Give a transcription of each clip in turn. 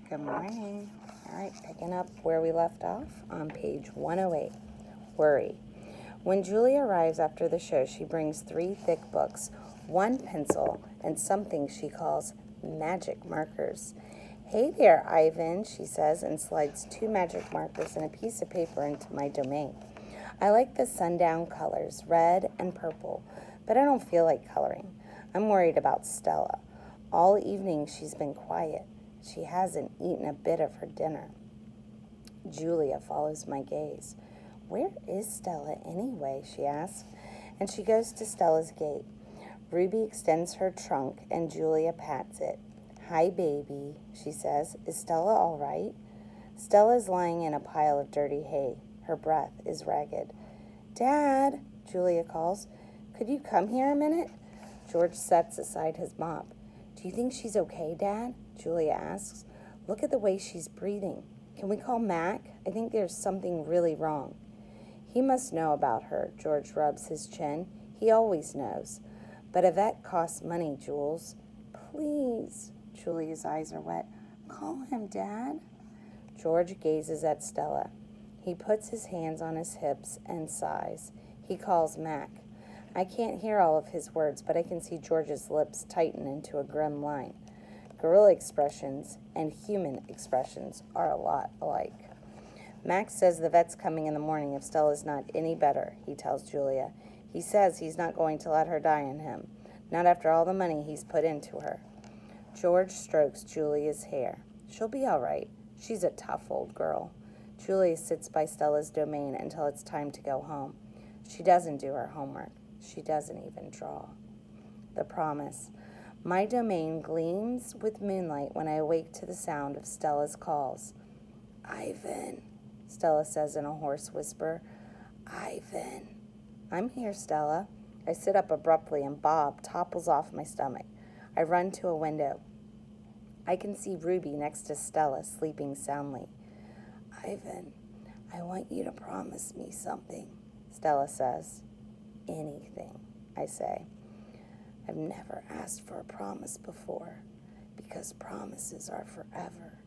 Good morning. All right, picking up where we left off on page 108, Worry. When Julie arrives after the show, she brings 3 thick books, 1 pencil, and something she calls magic markers. Hey there, Ivan, she says, and slides 2 magic markers and a piece of paper into my domain. I like the sundown colors, red and purple, but I don't feel like coloring. I'm worried about Stella. All evening she's been quiet. She hasn't eaten a bit of her dinner. Julia follows my gaze. Where is Stella anyway, she asks, and she goes to Stella's gate. Ruby extends her trunk and Julia pats it. Hi, baby, she says. Is Stella all right? Stella's lying in a pile of dirty hay. Her breath is ragged. Dad, Julia calls. Could you come here a minute? George sets aside his mop. Do you think she's okay, Dad? Julia asks. Look at the way she's breathing. Can we call Mac? I think there's something really wrong. He must know about her, George rubs his chin. He always knows. But a vet costs money, Jules. Please. Julia's eyes are wet. Call him, Dad. George gazes at Stella. He puts his hands on his hips and sighs. He calls Mac. I can't hear all of his words, but I can see George's lips tighten into a grim line. Gorilla expressions and human expressions are a lot alike. Max says the vet's coming in the morning if Stella's not any better, he tells Julia. He says he's not going to let her die on him, not after all the money he's put into her. George strokes Julia's hair. She'll be all right. She's a tough old girl. Julia sits by Stella's domain until it's time to go home. She doesn't do her homework. She doesn't even draw. The promise. My domain gleams with moonlight when I awake to the sound of Stella's calls. Ivan, Stella says in a hoarse whisper. Ivan. I'm here, Stella. I sit up abruptly and Bob topples off my stomach. I run to a window. I can see Ruby next to Stella sleeping soundly. Ivan, I want you to promise me something, Stella says. Anything, I say. I've never asked for a promise before because promises are forever,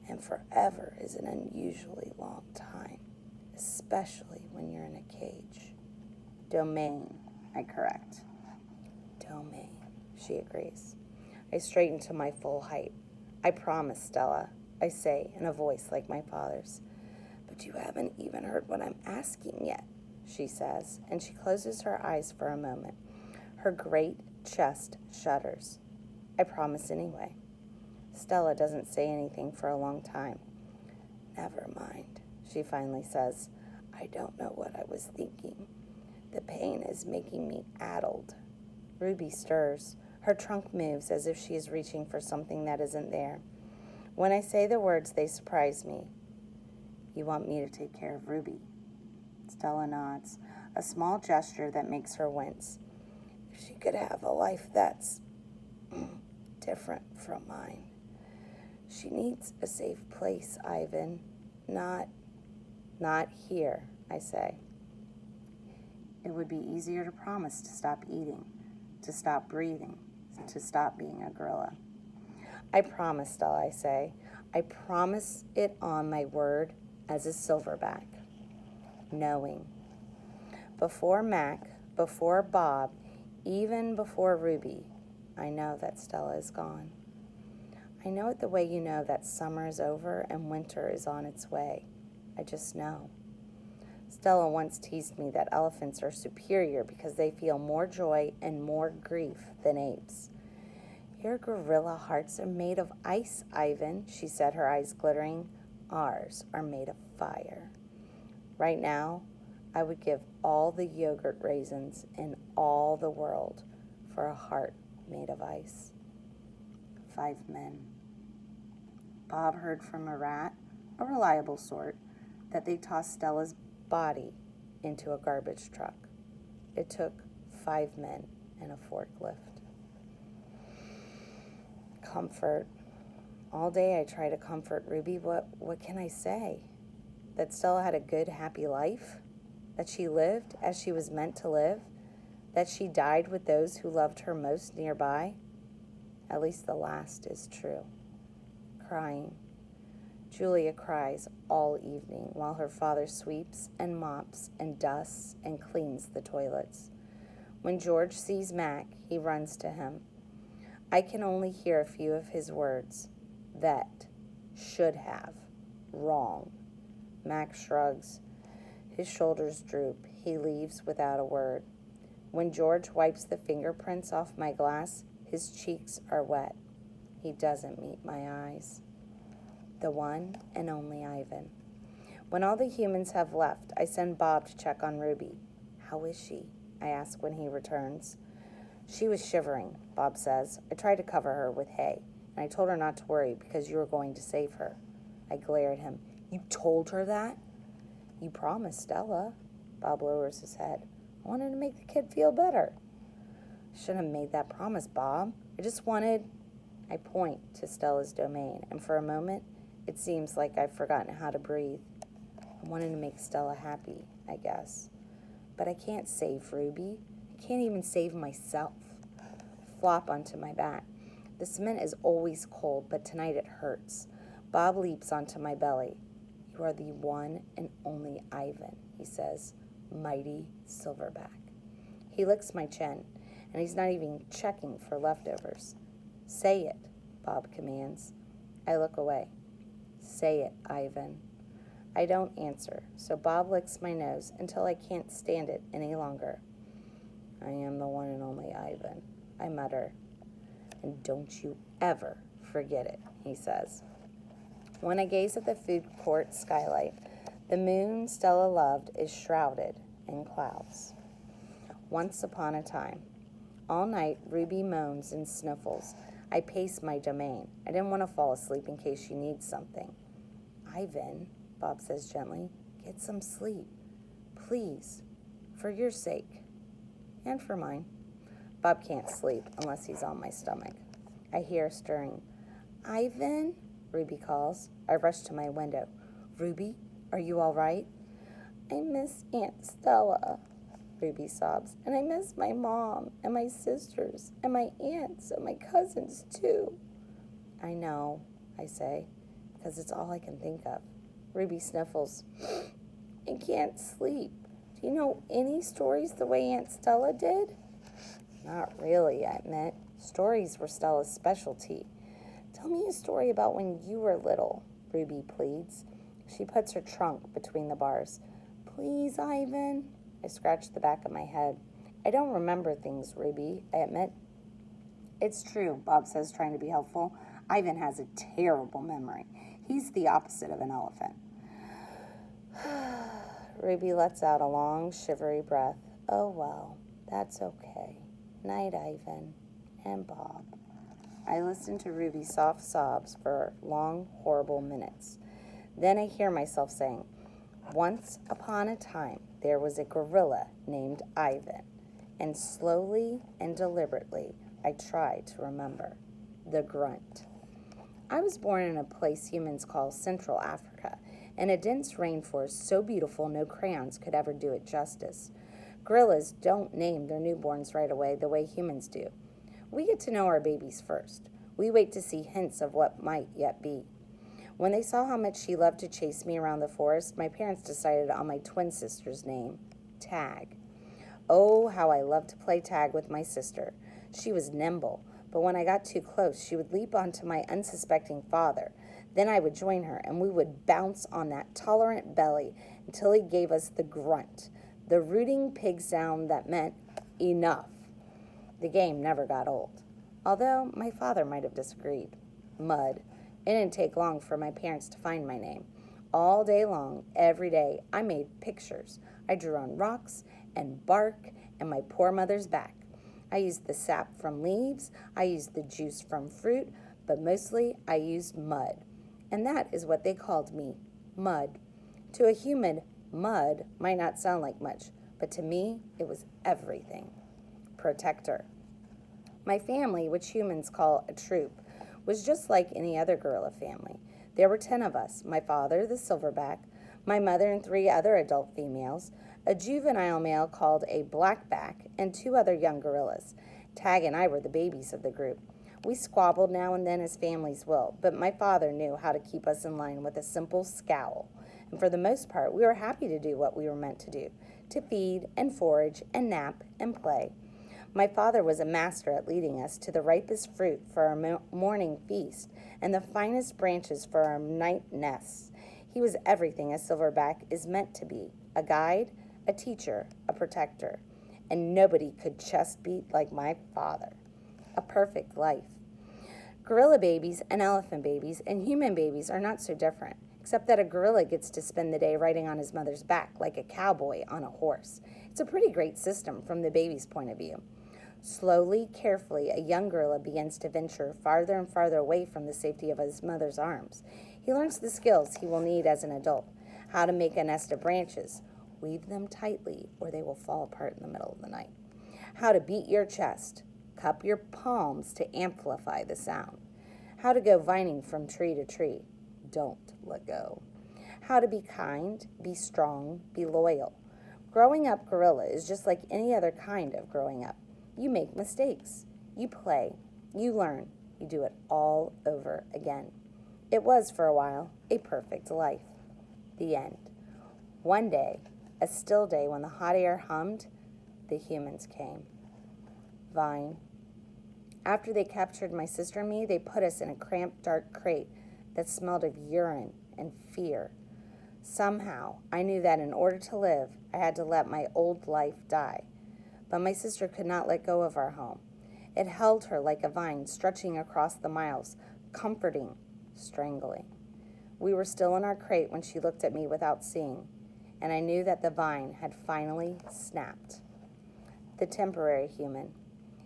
and forever is an unusually long time, especially when you're in a cage. Domain, I correct. Domain, she agrees. I straighten to my full height. I promise, Stella, I say in a voice like my father's. But you haven't even heard what I'm asking yet, she says, and she closes her eyes for a moment. Her great chest shudders. I promise anyway. Stella doesn't say anything for a long time. Never mind, she finally says. I don't know what I was thinking. The pain is making me addled. Ruby stirs. Her trunk moves as if she is reaching for something that isn't there. When I say the words, they surprise me. You want me to take care of Ruby? Stella nods, a small gesture that makes her wince. If she could have a life that's different from mine. She needs a safe place, Ivan. Not here, I say. It would be easier to promise to stop eating, to stop breathing, to stop being a gorilla. I promise, Stella, I say. I promise it on my word as a silverback. Knowing. Before Mac, before Bob, even before Ruby, I know that Stella is gone. I know it the way you know that summer is over and winter is on its way. I just know. Stella once teased me that elephants are superior because they feel more joy and more grief than apes. Your gorilla hearts are made of ice, Ivan, she said, her eyes glittering. Ours are made of fire. Right now, I would give all the yogurt raisins in all the world for a heart made of ice. 5 men. Bob heard from a rat, a reliable sort, that they tossed Stella's body into a garbage truck. It took 5 men and a forklift. Comfort. All day I try to comfort Ruby. What can I say? That Stella had a good, happy life? That she lived as she was meant to live? That she died with those who loved her most nearby? At least the last is true. Crying Julia cries all evening while her father sweeps and mops and dusts and cleans the toilets. When George sees Mac, he runs to him. I can only hear a few of his words. Vet, should have, wrong. Mac shrugs. His shoulders droop. He leaves without a word. When George wipes the fingerprints off my glass, his cheeks are wet. He doesn't meet my eyes. The one and only Ivan. When all the humans have left, I send Bob to check on Ruby. How is she? I ask when he returns. She was shivering, Bob says. I tried to cover her with hay, and I told her not to worry because you were going to save her. I glare at him. You told her that? You promised Stella. Bob lowers his head. I wanted to make the kid feel better. I shouldn't have made that promise, Bob. I just wanted... I point to Stella's domain, and for a moment, it seems like I've forgotten how to breathe. I wanted to make Stella happy, I guess. But I can't save Ruby. I can't even save myself. I flop onto my back. The cement is always cold, but tonight it hurts. Bob leaps onto my belly. You are the one and only Ivan, he says. Mighty Silverback. He licks my chin, and he's not even checking for leftovers. Say it, Bob commands. I look away. Say it, Ivan. I don't answer, so Bob licks my nose until I can't stand it any longer. I am the one and only Ivan, I mutter. And don't you ever forget it, he says. When I gaze at the food court skylight, the moon Stella loved is shrouded in clouds. Once upon a time. All night, Ruby moans and sniffles. I pace my domain. I didn't want to fall asleep in case she needs something. Ivan, Bob says gently, get some sleep. Please, for your sake. And for mine. Bob can't sleep unless he's on my stomach. I hear stirring. Ivan, Ruby calls. I rush to my window. Ruby, are you all right? I miss Aunt Stella, Ruby sobs. And I miss my mom and my sisters and my aunts and my cousins too. I know, I say, because it's all I can think of. Ruby sniffles. I can't sleep. Do you know any stories the way Aunt Stella did? Not really, I admit. Stories were Stella's specialty. Tell me a story about when you were little, Ruby pleads. She puts her trunk between the bars. Please, Ivan. I scratch the back of my head. I don't remember things, Ruby, I admit. It's true, Bob says, trying to be helpful. Ivan has a terrible memory. He's the opposite of an elephant. Ruby lets out a long, shivery breath. Oh, well, that's okay. Night, Ivan and Bob. I listen to Ruby's soft sobs for long, horrible minutes. Then I hear myself saying, once upon a time, there was a gorilla named Ivan, and slowly and deliberately, I try to remember. The grunt. I was born in a place humans call Central Africa, in a dense rainforest so beautiful no crayons could ever do it justice. Gorillas don't name their newborns right away the way humans do. We get to know our babies first. We wait to see hints of what might yet be. When they saw how much she loved to chase me around the forest, my parents decided on my twin sister's name, Tag. Oh, how I loved to play tag with my sister. She was nimble, but when I got too close, she would leap onto my unsuspecting father. Then I would join her, and we would bounce on that tolerant belly until he gave us the grunt, the rooting pig sound that meant enough. The game never got old, although my father might have disagreed. Mud. It didn't take long for my parents to find my name. All day long, every day, I made pictures. I drew on rocks and bark and my poor mother's back. I used the sap from leaves, I used the juice from fruit, but mostly I used mud. And that is what they called me, Mud. To a human, mud might not sound like much, but to me, it was everything. Protector. My family, which humans call a troop, was just like any other gorilla family. There were 10 of us, my father, the silverback, my mother and 3 other adult females, a juvenile male called a blackback, and 2 other young gorillas. Tag and I were the babies of the group. We squabbled now and then as families will, but my father knew how to keep us in line with a simple scowl. And for the most part, we were happy to do what we were meant to do, to feed and forage and nap and play. My father was a master at leading us to the ripest fruit for our morning feast and the finest branches for our night nests. He was everything a silverback is meant to be, a guide, a teacher, a protector. And nobody could chest beat like my father. A perfect life. Gorilla babies and elephant babies and human babies are not so different, except that a gorilla gets to spend the day riding on his mother's back like a cowboy on a horse. It's a pretty great system from the baby's point of view. Slowly, carefully, a young gorilla begins to venture farther and farther away from the safety of his mother's arms. He learns the skills he will need as an adult, how to make a nest of branches, weave them tightly or they will fall apart in the middle of the night, how to beat your chest, cup your palms to amplify the sound, how to go vining from tree to tree, don't let go, how to be kind, be strong, be loyal. Growing up gorilla is just like any other kind of growing up. You make mistakes, you play, you learn, you do it all over again. It was, for a while, a perfect life. The end. One day, a still day when the hot air hummed, the humans came. Vine. After they captured my sister and me, they put us in a cramped, dark crate that smelled of urine and fear. Somehow, I knew that in order to live, I had to let my old life die. But my sister could not let go of our home. It held her like a vine stretching across the miles, comforting, strangling. We were still in our crate when she looked at me without seeing, and I knew that the vine had finally snapped. The temporary human.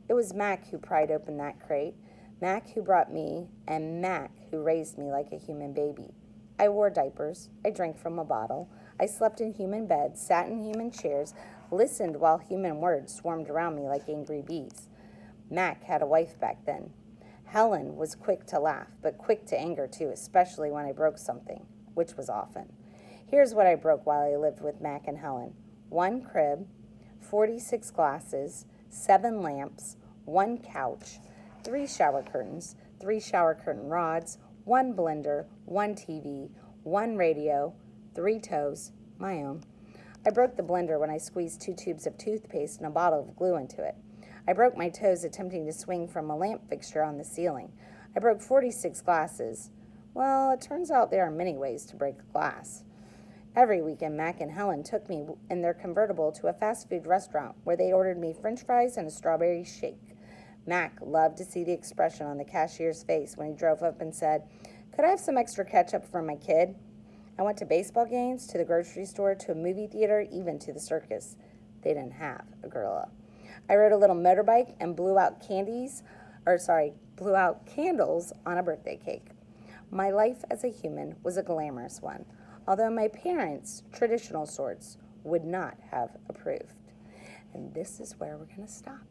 It was Mac who pried open that crate, Mac who brought me, and Mac who raised me like a human baby. I wore diapers, I drank from a bottle, I slept in human beds, sat in human chairs, listened while human words swarmed around me like angry bees. Mac had a wife back then. Helen was quick to laugh, but quick to anger too, especially when I broke something, which was often. Here's what I broke while I lived with Mac and Helen. 1 crib, 46 glasses, 7 lamps, 1 couch, 3 shower curtains, 3 shower curtain rods, 1 blender, 1 TV, 1 radio, 3 toes, my own. I broke the blender when I squeezed 2 tubes of toothpaste and a bottle of glue into it. I broke my toes attempting to swing from a lamp fixture on the ceiling. I broke 46 glasses. Well, it turns out there are many ways to break a glass. Every weekend, Mac and Helen took me in their convertible to a fast food restaurant where they ordered me French fries and a strawberry shake. Mac loved to see the expression on the cashier's face when he drove up and said, "Could I have some extra ketchup for my kid?" I went to baseball games, to the grocery store, to a movie theater, even to the circus. They didn't have a gorilla. I rode a little motorbike and blew out candles on a birthday cake. My life as a human was a glamorous one, although my parents, traditional sorts, would not have approved. And this is where we're going to stop.